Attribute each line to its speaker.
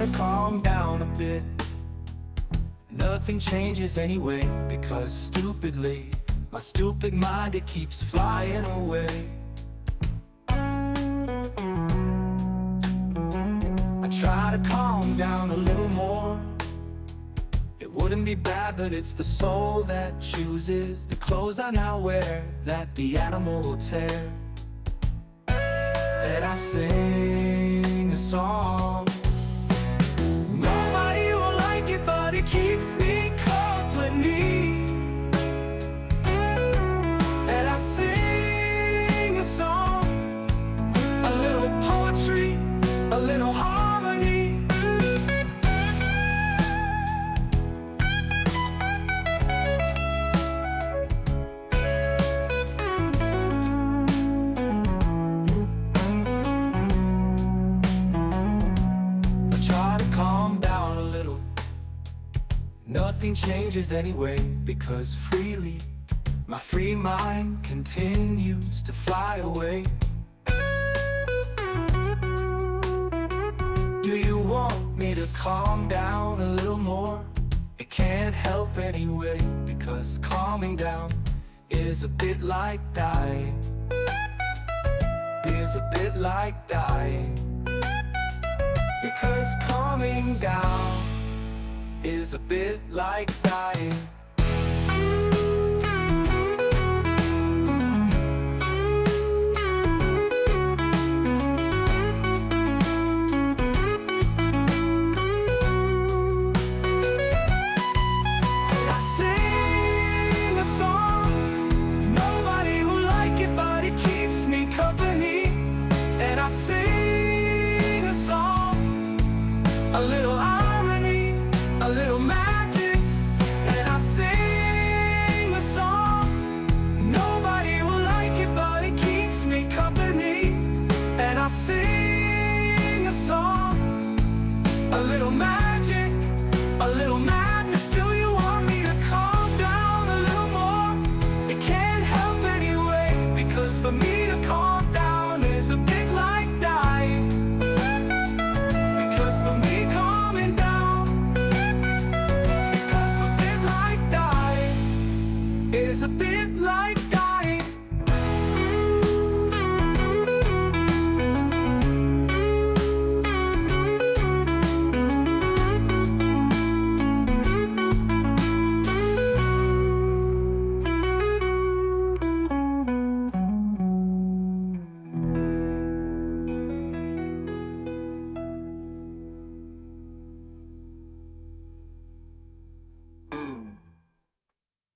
Speaker 1: to calm down a bit. Nothing changes anyway, because stupidly, my stupid mind, it keeps flying away. I try to calm down a little more. It wouldn't be bad, but it's the soul that chooses the clothes I now wear that the animal will tear. And I sing a song. Nobody will like it, but it keeps me company. And I sing a song, a little poetry, a little harmony. Nothing changes anyway, because freely my free mind continues to fly away. Do you want me to calm down a little more? It can't help anyway, because calming down is a bit like dying. Is a bit like dying. Because calming down is a bit like dying. I sing a song. Nobody will like it, but it keeps me company. And I sing a song, a little